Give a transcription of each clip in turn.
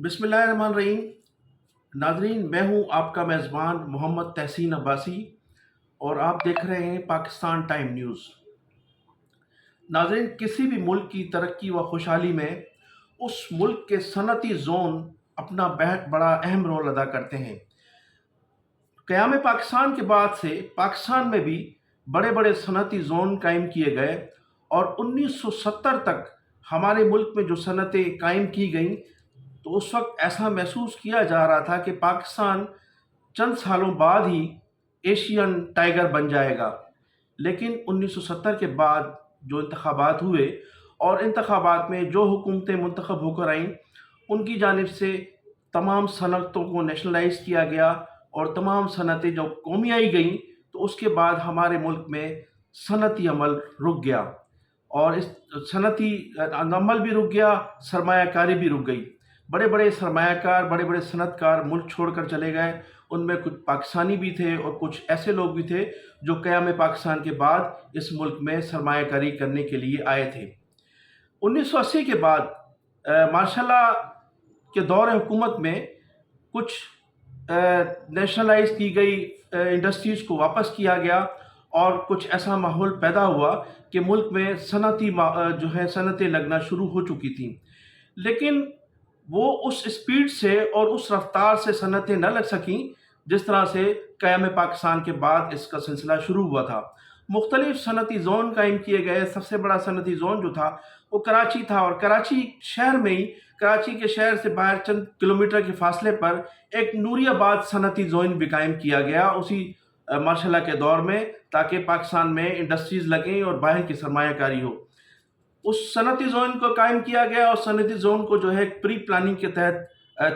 बिस्मिल्लाह रहमान रहीम। नाजरीन, मैं हूं आपका मेज़बान मोहम्मद तहसीन अब्बासी और आप देख रहे हैं पाकिस्तान टाइम न्यूज़। नाजरीन, किसी भी मुल्क की तरक्की व खुशहाली में उस मुल्क के सनती जोन अपना बहुत बड़ा अहम रोल अदा करते हैं। क़याम पाकिस्तान के बाद से पाकिस्तान में भी बड़े बड़े सनती जोन कायम किए गए और 1970 तक हमारे मुल्क में जो सनतें कायम की गईं, तो उस वक्त ऐसा महसूस किया जा रहा था कि पाकिस्तान चंद सालों बाद ही एशियन टाइगर बन जाएगा। लेकिन 1970 के बाद जो इंतखाबात हुए और इंतखाबात में जो हुकूमतें मुंतखब होकर आईं, उनकी जानिब से तमाम सनतों को नेशनलाइज किया गया और तमाम सनतें जो कौमियाई गईं, तो उसके बाद हमारे मुल्क में सनती अमल रुक गया और इस सनती अमल भी रुक गया, सरमायाकारी भी रुक गई। बड़े बड़े सरमायाकार, बड़े बड़े सनतकार मुल्क छोड़कर चले गए। उनमें कुछ पाकिस्तानी भी थे और कुछ ऐसे लोग भी थे जो क़याम पाकिस्तान के बाद इस मुल्क में सरमायाकारी करने के लिए आए थे। 1980 के बाद मार्शल लॉ के दौर हुकूमत में कुछ नेशनलाइज की गई इंडस्ट्रीज़ को वापस किया गया और कुछ ऐसा माहौल पैदा हुआ कि मुल्क में जो है सनतें लगना शुरू हो चुकी थी। लेकिन वो उस स्पीड से और उस रफ्तार से सनतें न लग सकीं जिस तरह से क़याम पाकिस्तान के बाद इसका सिलसिला शुरू हुआ था। मुख्तलिफ सनती जोन कायम किए गए। सबसे बड़ा सनती जोन जो था वो कराची था और कराची शहर में ही, कराची के शहर से बाहर चंद किलोमीटर के फासले पर एक नूरियाबाद सनती जोन भी कायम किया गया उसी मार्शल लॉ के दौर में, ताकि पाकिस्तान में इंडस्ट्रीज़ लगें और बाहर की सरमायाकारी हो। उस सनती जोन को कायम किया गया और सनती जोन को जो है प्री प्लानिंग के तहत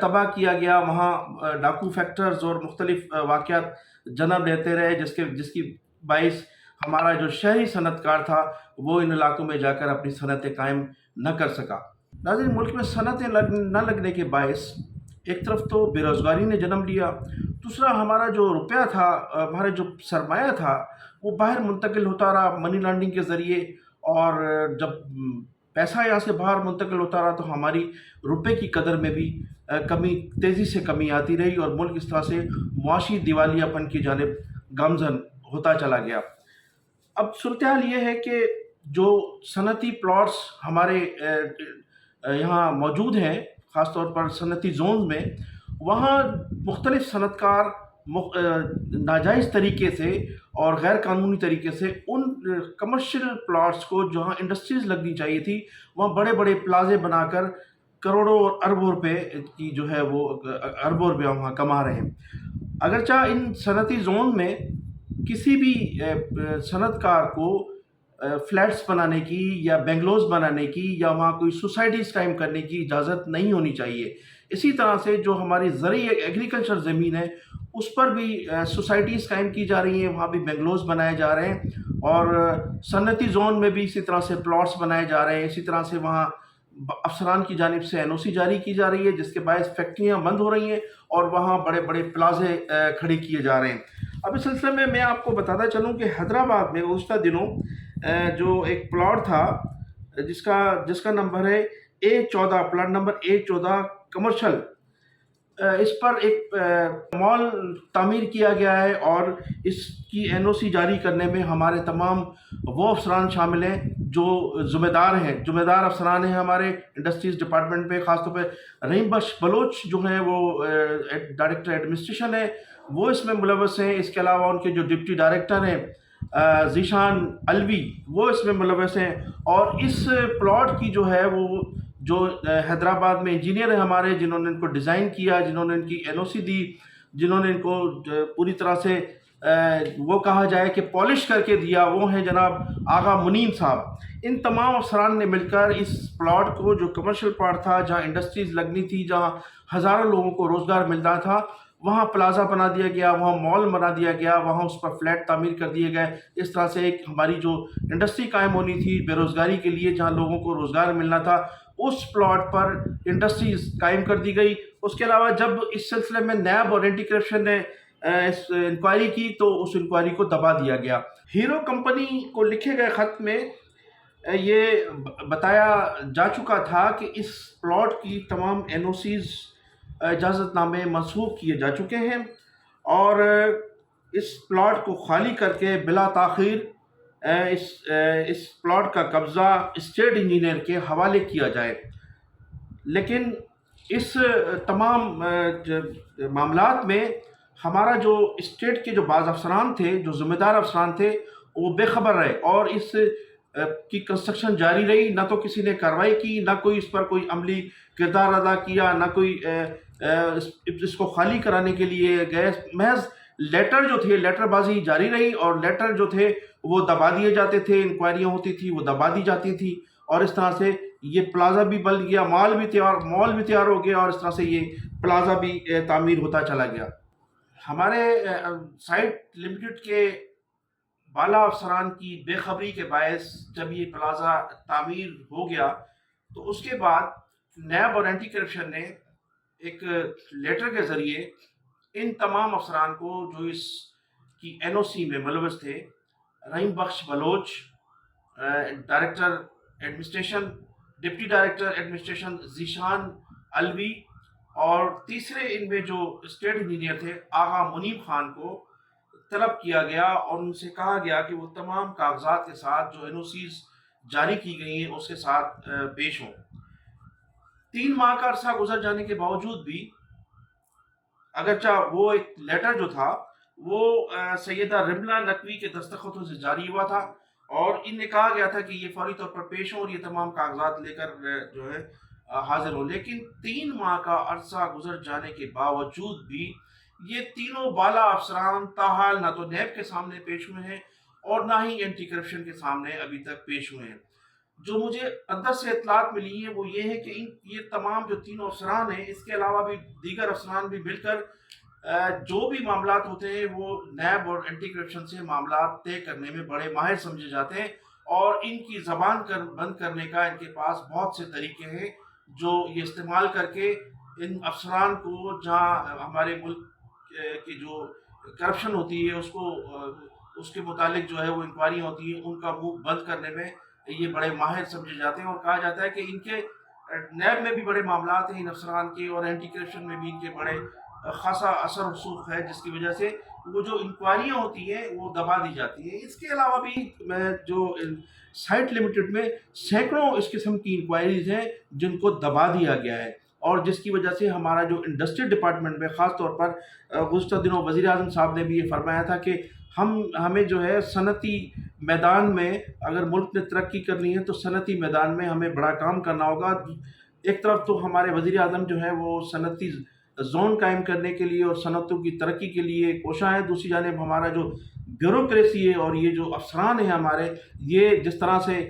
तबाह किया गया। वहाँ डाकू फैक्टर्स और मुख्तलिफ वाक़यात जन्म लेते रहे जिसकी बाइस हमारा जो शहरी सनतकार था वो इन इलाकों में जाकर अपनी सनतें कायम न कर सका। नाज़रीन, मुल्क में सनतें न लगने के बाइस एक तरफ तो बेरोज़गारी ने जन्म लिया, दूसरा हमारा जो रुपया था, हमारा जो सरमाया था, वो बाहर मुंतकिल होता रहा मनी लॉन्ड्रिंग के ज़रिए। और जब पैसा यहाँ से बाहर मुंतकिल होता रहा तो हमारी रुपए की कदर में भी तेज़ी से कमी आती रही और मुल्क इस तरह से मुआशी दिवालियापन की जानिब गामज़न होता चला गया। अब सूरत हाल ये है कि जो सनती प्लॉट्स हमारे यहाँ मौजूद हैं, ख़ास तौर पर सनती जोन में, वहाँ मुख्तलिफ सनतकार नाजायज़ तरीके से और गैर कानूनी तरीके से उन कमर्शियल प्लॉट्स को जहाँ इंडस्ट्रीज़ लगनी चाहिए थी, वहाँ बड़े बड़े प्लाजे बनाकर करोड़ों और अरबों रुपए की जो है वो अरबों रुपया वहाँ कमा रहे हैं। अगरचा इन सनती जोन में किसी भी सनतकार को फ्लैट्स बनाने की या बेंगलोज बनाने की या वहाँ कोई सोसाइटीज़ कायम करने की इजाज़त नहीं होनी चाहिए। इसी तरह से जो हमारी ज़रूरी एग्रीकल्चर ज़मीन है उस पर भी सोसाइटीज़ कायम की जा रही हैं, वहाँ भी बेंगलोज बनाए जा रहे हैं और सनती जोन में भी इसी तरह से प्लॉट्स बनाए जा रहे हैं। इसी तरह से वहाँ अफसरान की जानिब से एनओसी जारी की जा रही है जिसके बायस फैक्ट्रियाँ बंद हो रही हैं और वहाँ बड़े बड़े प्लाजे खड़े किए जा रहे हैं। अब इस सिलसिले में मैं आपको बताता चलूँ कि हैदराबाद में गुज़िश्ता दिनों जो एक प्लॉट था जिसका नंबर है A14, plot number A14 commercial, इस पर एक मॉल तामीर किया गया है और इसकी एनओसी जारी करने में हमारे तमाम वो अफसरान शामिल हैं जो ज़िम्मेदार अफसरान हैं हमारे इंडस्ट्रीज़ डिपार्टमेंट पे। ख़ास तौर पे रहीम बख्श बलोच जो हैं वो डायरेक्टर एडमिनिस्ट्रेशन है, वो इसमें मुलव्वस हैं। इसके अलावा उनके जो डिप्टी डायरेक्टर हैं ज़ीशान अलवी, वो इसमें मुलव्वस हैं। और इस प्लॉट की जो है वो जो हैदराबाद में इंजीनियर हैं हमारे, जिन्होंने इनको डिज़ाइन किया, जिन्होंने इनकी एनओसी दी, जिन्होंने इनको पूरी तरह से वो कहा जाए कि पॉलिश करके दिया, वो हैं जनाब आगा मुनीम साहब। इन तमाम अफसरान ने मिलकर इस प्लॉट को, जो कमर्शियल प्लॉट था जहाँ इंडस्ट्रीज़ लगनी थी, जहाँ हज़ारों लोगों को रोज़गार मिलता था, वहाँ प्लाजा बना दिया गया, वहाँ मॉल बना दिया गया, वहाँ उस पर फ्लैट तामीर कर दिए गए। इस तरह से एक हमारी जो इंडस्ट्री कायम होनी थी बेरोज़गारी के लिए, जहाँ लोगों को रोज़गार मिलना था, उस प्लॉट पर इंडस्ट्रीज़ कायम कर दी गई। उसके अलावा जब इस सिलसिले में नैब और एंटी करप्शन ने इस इंक्वायरी की तो उस इंक्वायरी को दबा दिया गया। हीरो कंपनी को लिखे गए ख़त में ये बताया जा चुका था कि इस प्लॉट की तमाम एनओसीज़ اجازت نامے منسوخ کیے جا چکے ہیں، اور اس پلاٹ کو خالی کر کے بلا تاخیر اس پلاٹ کا قبضہ اسٹیٹ انجینئر کے حوالے کیا جائے۔ لیکن اس تمام معاملات میں ہمارا جو اسٹیٹ کے جو بعض افسران تھے، جو ذمہ دار افسران تھے، وہ بے خبر رہے، اور اس کی کنسٹرکشن جاری رہی۔ نہ تو کسی نے کارروائی کی، نہ کوئی اس پر کوئی عملی کردار ادا کیا، نہ کوئی اس کو خالی کرانے کے لیے گئے۔ محض لیٹر جو تھے، لیٹر بازی جاری رہی، اور لیٹر جو تھے وہ دبا دیے جاتے تھے، انکوائریاں ہوتی تھی وہ دبا دی جاتی تھی، اور اس طرح سے یہ پلازا بھی بن گیا، مال بھی تیار ہو گیا، اور اس طرح سے یہ پلازا بھی تعمیر ہوتا چلا گیا۔ ہمارے سائٹ لمیٹڈ کے بالا افسران کی بے خبری کے باعث جب یہ پلازا تعمیر ہو گیا، تو اس کے بعد نیب اور اینٹی کرپشن نے ایک لیٹر کے ذریعے ان تمام افسران کو جو اس کی این او سی میں ملوث تھے، Rahim Bakhsh Baloch, director administration, deputy director administration Zeeshan Alvi, اور تیسرے ان میں جو اسٹیٹ انجینئر تھے آغا منیب خان، کو طلب کیا گیا اور ان سے کہا گیا کہ وہ تمام کاغذات کے ساتھ جو این او سیز جاری کی گئی ہیں اس کے ساتھ پیش ہوں۔ 3 ماہ کا عرصہ گزر جانے کے باوجود بھی، اگرچہ وہ ایک لیٹر جو تھا وہ سیدہ رملہ نقوی کے دستخطوں سے جاری ہوا تھا، اور ان نے کہا گیا تھا کہ یہ فوری طور پر پیش ہوں اور یہ تمام کاغذات لے کر جو ہے حاضر ہوں، لیکن 3 ماہ کا عرصہ گزر جانے کے باوجود بھی یہ تینوں بالا افسران تاحال نہ تو نیب کے سامنے پیش ہوئے ہیں، اور نہ ہی اینٹی کرپشن کے سامنے ابھی تک پیش ہوئے ہیں۔ جو مجھے اندر سے اطلاعات ملی ہیں وہ یہ ہے کہ یہ تمام جو تینوں افسران ہیں، اس کے علاوہ بھی دیگر افسران بھی مل کر جو بھی معاملات ہوتے ہیں وہ نیب اور اینٹی کرپشن سے معاملات طے کرنے میں بڑے ماہر سمجھے جاتے ہیں، اور ان کی زبان بند کرنے کا ان کے پاس بہت سے طریقے ہیں جو یہ استعمال کر کے ان افسران کو، جہاں ہمارے ملک کی جو کرپشن ہوتی ہے اس کے متعلق جو ہے وہ انکوائریاں ہوتی ہیں، ان کا منہ بند کرنے میں یہ بڑے ماہر سمجھے جاتے ہیں۔ اور کہا جاتا ہے کہ ان کے نیب میں بھی بڑے معاملات ہیں ان افسران کے، اور اینٹی کرپشن میں بھی ان کے بڑے خاصا اثر رسوخ ہے، جس کی وجہ سے وہ جو انکوائریاں ہوتی ہیں وہ دبا دی جاتی ہیں۔ اس کے علاوہ بھی جو سائٹ لمیٹڈ میں سینکڑوں اس قسم کی انکوائریز ہیں جن کو دبا دیا گیا ہے، اور جس کی وجہ سے ہمارا جو انڈسٹری ڈپارٹمنٹ میں خاص طور پر گزشتہ دنوں وزیر اعظم صاحب نے بھی یہ فرمایا تھا کہ ہمیں جو ہے صنعتی میدان میں، اگر ملک نے ترقی کرنی ہے تو صنعتی میدان میں ہمیں بڑا کام کرنا ہوگا۔ ایک طرف تو ہمارے وزیر اعظم جو ہے وہ صنعتی زون قائم کرنے کے لیے اور صنعتوں کی ترقی کے لیے کوشاں ہیں، دوسری جانب ہمارا جو بیوروکریسی ہے اور یہ جو افسران ہیں ہمارے، یہ جس طرح سے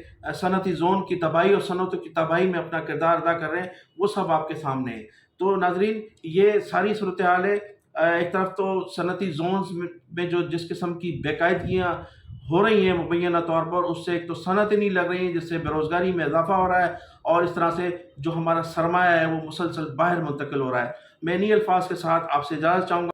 صنعتی زون کی تباہی اور صنعتوں کی تباہی میں اپنا کردار ادا کر رہے ہیں، وہ سب آپ کے سامنے ہے۔ تو ناظرین، یہ ساری صورتحال ہے۔ ایک طرف تو صنعتی زونز میں جو جس قسم کی بے قاعدگیاں ہو رہی ہیں مبینہ طور پر، اس سے ایک تو صنعتیں نہیں لگ رہی ہیں، جس سے بے روزگاری میں اضافہ ہو رہا ہے، اور اس طرح سے جو ہمارا سرمایہ ہے وہ مسلسل باہر منتقل ہو رہا ہے۔ میں انہی الفاظ کے ساتھ آپ سے اجازت چاہوں گا۔